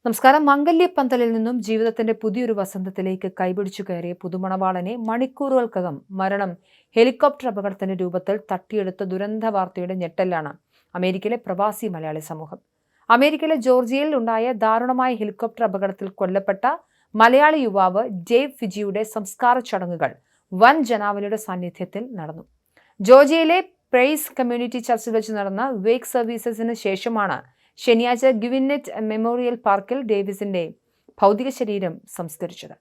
നമസ്കാരം. മംഗല്യപ്പന്തലിൽ നിന്നും ജീവിതത്തിന്റെ പുതിയൊരു വസന്തത്തിലേക്ക് കൈപിടിച്ചു കയറിയ പുതുമണവാളനെ മണിക്കൂറുകൾക്കകം മരണം ഹെലികോപ്റ്റർ അപകടത്തിന്റെ രൂപത്തിൽ തട്ടിയെടുത്ത ദുരന്ത വാർത്തയുടെ ഞെട്ടലാണ് അമേരിക്കയിലെ പ്രവാസി മലയാളി സമൂഹം. അമേരിക്കയിലെ ജോർജിയയിൽ ഉണ്ടായ ദാരുണമായ ഹെലികോപ്റ്റർ അപകടത്തിൽ കൊല്ലപ്പെട്ട മലയാളി യുവാവ് ഡേവ് ഫിജിയുടെ സംസ്കാര ചടങ്ങുകൾ വൻ ജനാവലിയുടെ സാന്നിധ്യത്തിൽ നടന്നു. ജോർജിയയിലെ പ്രൈസ് കമ്മ്യൂണിറ്റി ചർച്ചിൽ വെച്ച് നടന്ന വേക്ക് സർവീസസിന് ശേഷമാണ് ശനിയാഴ്ച ഗിവിനെറ്റ് മെമ്മോറിയൽ പാർക്കിൽ ഡേവിസിന്റെ ഭൗതിക ശരീരം സംസ്കരിച്ചത്.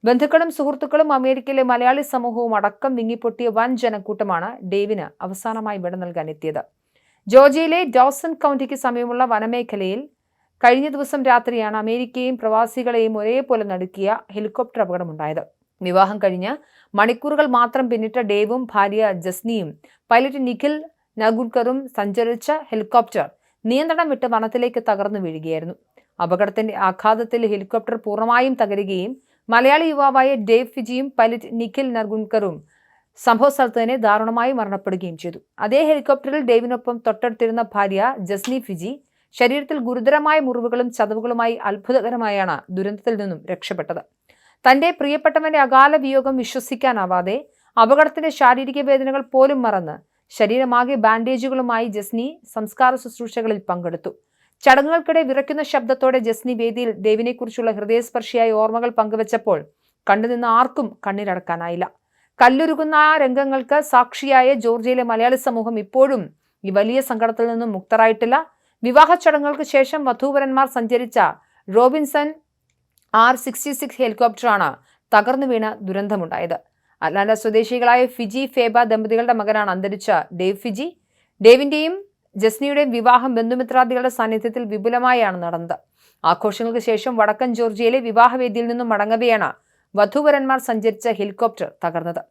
ബന്ധുക്കളും സുഹൃത്തുക്കളും അമേരിക്കയിലെ മലയാളി സമൂഹവും അടക്കം വിങ്ങിപ്പൊട്ടിയ വൻ ജനക്കൂട്ടമാണ് ഡേവിന് അവസാനമായി വിട നൽകാൻ എത്തിയത്. ജോർജിയയിലെ ഡോസൺ കൗണ്ടിക്ക് സമീപമുള്ള വനമേഖലയിൽ കഴിഞ്ഞ ദിവസം രാത്രിയാണ് അമേരിക്കയെയും പ്രവാസികളെയും ഒരേപോലെ നടുക്കിയ ഹെലികോപ്റ്റർ അപകടമുണ്ടായത്. വിവാഹം കഴിഞ്ഞ് മണിക്കൂറുകൾ മാത്രം പിന്നിട്ട ഡേവും ഭാര്യ ജസ്നിയും പൈലറ്റ് നിഖിൽ നഗുൽക്കറും സഞ്ചരിച്ച ഹെലികോപ്റ്റർ നിയന്ത്രണം വിട്ട് വനത്തിലേക്ക് തകർന്നു വീഴുകയായിരുന്നു. അപകടത്തിന്റെ ആഘാതത്തിൽ ഹെലികോപ്റ്റർ പൂർണ്ണമായും തകരുകയും മലയാളി യുവാവായ ഡേവ് ഫിജിയും പൈലറ്റ് നിഖിൽ നഗുൽക്കറും സംഭവ സ്ഥലത്ത് തന്നെ ദാരുണമായി മരണപ്പെടുകയും ചെയ്തു. അതേ ഹെലികോപ്റ്ററിൽ ഡേവിനൊപ്പം തൊട്ടടുത്തിരുന്ന ഭാര്യ ജസ്നി ഫിജി ശരീരത്തിൽ ഗുരുതരമായ മുറിവുകളും ചതവുകളുമായി അത്ഭുതകരമായാണ് ദുരന്തത്തിൽ നിന്നും രക്ഷപ്പെട്ടത്. തന്റെ പ്രിയപ്പെട്ടവന്റെ അകാല വിയോഗം വിശ്വസിക്കാനാവാതെ അപകടത്തിന്റെ ശാരീരിക വേദനകൾ പോലും മറന്ന് ശരീരമാകെ ബാൻഡേജുകളുമായി ജസ്നി സംസ്കാര ശുശ്രൂഷകളിൽ പങ്കെടുത്തു. ചടങ്ങുകൾക്കിടെ വിറയ്ക്കുന്ന ശബ്ദത്തോടെ ജസ്നി വേദിയിൽ ഡേവിനെക്കുറിച്ചുള്ള ഹൃദയസ്പർശിയായ ഓർമ്മകൾ പങ്കുവച്ചപ്പോൾ കണ്ടുനിന്ന ആർക്കും കണ്ണീരടക്കാനായില്ല. കല്ലുരുകുന്ന ആ രംഗങ്ങൾക്ക് സാക്ഷിയായ ജോർജിയയിലെ മലയാളി സമൂഹം ഇപ്പോഴും ഈ വലിയ സങ്കടത്തിൽ നിന്നും മുക്തരായിട്ടില്ല. വിവാഹ ചടങ്ങുകൾക്ക് ശേഷം വധൂവരന്മാർ സഞ്ചരിച്ച റോബിൻസൺ R-66 ഹെലികോപ്റ്ററാണ് തകർന്നു വീണ ദുരന്തമുണ്ടായത്. അറ്റ്ലാന്റ സ്വദേശികളായ ഫിജി ഫേബ ദമ്പതികളുടെ മകനാണ് അന്തരിച്ച ഡേവ് ഫിജി. ഡേവിന്റെയും ജസ്നിയുടെയും വിവാഹം ബന്ധുമിത്രാദികളുടെ സാന്നിധ്യത്തിൽ വിപുലമായാണ് നടന്നത്. ആഘോഷങ്ങൾക്ക് ശേഷം വടക്കൻ ജോർജിയയിലെ വിവാഹവേദിയിൽ നിന്നും മടങ്ങവെയാണ് വധൂവരന്മാർ സഞ്ചരിച്ച ഹെലികോപ്റ്റർ തകർന്നത്.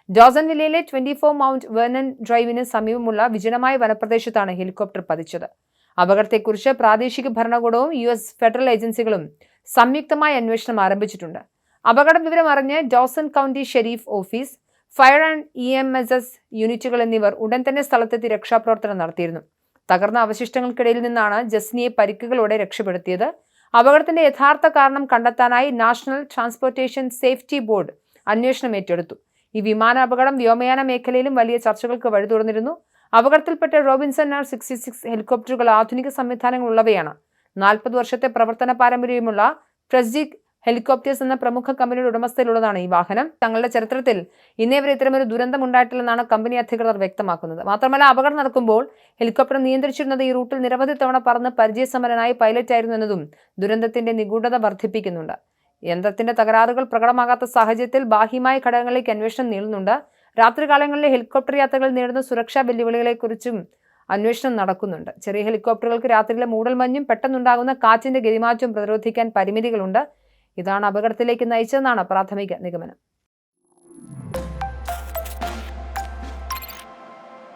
ഡോസൺ വില്ലയിലെ 24 മൗണ്ട് വെർണൻ ഡ്രൈവിന് സമീപമുള്ള വിജനമായ വനപ്രദേശത്താണ് ഹെലികോപ്റ്റർ പതിച്ചത്. അപകടത്തെക്കുറിച്ച് പ്രാദേശിക ഭരണകൂടവും US ഫെഡറൽ ഏജൻസികളും സംയുക്തമായ അന്വേഷണം ആരംഭിച്ചിട്ടുണ്ട്. അപകട വിവരം അറിഞ്ഞ് Dawson county Sharif office, fire and EMSS യൂണിറ്റുകൾ എന്നിവർ ഉടൻ തന്നെ സ്ഥലത്തെത്തി രക്ഷാപ്രവർത്തനം നടത്തിയിരുന്നു. തകർന്ന അവശിഷ്ടങ്ങൾക്കിടയിൽ നിന്നാണ് ജസ്നിയെ പരിക്കുകളോടെ രക്ഷപ്പെടുത്തിയത്. അപകടത്തിന്റെ യഥാർത്ഥ കാരണം കണ്ടെത്താനായി നാഷണൽ ട്രാൻസ്പോർട്ടേഷൻ സേഫ്റ്റി ബോർഡ് അന്വേഷണം ഏറ്റെടുത്തു. ഈ വിമാനാപകടം വ്യോമയാന മേഖലയിലും വലിയ ചർച്ചകൾക്ക് വഴി തുറന്നിരുന്നു. അപകടത്തിൽപ്പെട്ട റോബിൻസൺ R-66 ഹെലികോപ്റ്ററുകൾ ആധുനിക സംവിധാനങ്ങൾ ഉള്ളവയാണ്. 40 വർഷത്തെ പ്രവർത്തന പാരമ്പര്യമുള്ള പ്രസ്ജിക് ഹെലികോപ്റ്റേഴ്സ് എന്ന പ്രമുഖ കമ്പനിയുടെ ഉടമസ്ഥയിലുള്ളതാണ് ഈ വാഹനം. തങ്ങളുടെ ചരിത്രത്തിൽ ഇന്നേ വരെ ഇത്തരമൊരു ദുരന്തം ഉണ്ടായിട്ടില്ലെന്നാണ് കമ്പനി അധികൃതർ വ്യക്തമാക്കുന്നത്. മാത്രമല്ല, അപകടം നടക്കുമ്പോൾ ഹെലികോപ്റ്റർ നിയന്ത്രിച്ചിരുന്നത് ഈ റൂട്ടിൽ നിരവധി തവണ പറന്ന് പരിചയസമ്പന്നനായ പൈലറ്റായിരുന്നു എന്നതും ദുരന്തത്തിന്റെ നിഗൂഢത വർദ്ധിപ്പിക്കുന്നുണ്ട്. യന്ത്രത്തിന്റെ തകരാറുകൾ പ്രകടമാകാത്ത സാഹചര്യത്തിൽ ബാഹ്യമായ ഘടകങ്ങളിലേക്ക് അന്വേഷണം നീളുന്നുണ്ട്. രാത്രികാലങ്ങളിലെ ഹെലികോപ്റ്റർ യാത്രകൾ നേരിടുന്ന സുരക്ഷാ വെല്ലുവിളികളെക്കുറിച്ചും അന്വേഷണം നടക്കുന്നുണ്ട്. ചെറിയ ഹെലികോപ്റ്ററുകൾക്ക് രാത്രിയിലെ മൂടൽമഞ്ഞും പെട്ടെന്നുണ്ടാകുന്ന കാറ്റിന്റെ ഗതിമാറ്റവും പ്രതിരോധിക്കാൻ പരിമിതികളുണ്ട്. ഇതാണ് അപകടത്തിലേക്ക് നയിച്ചതെന്നാണ് പ്രാഥമിക നിഗമനം.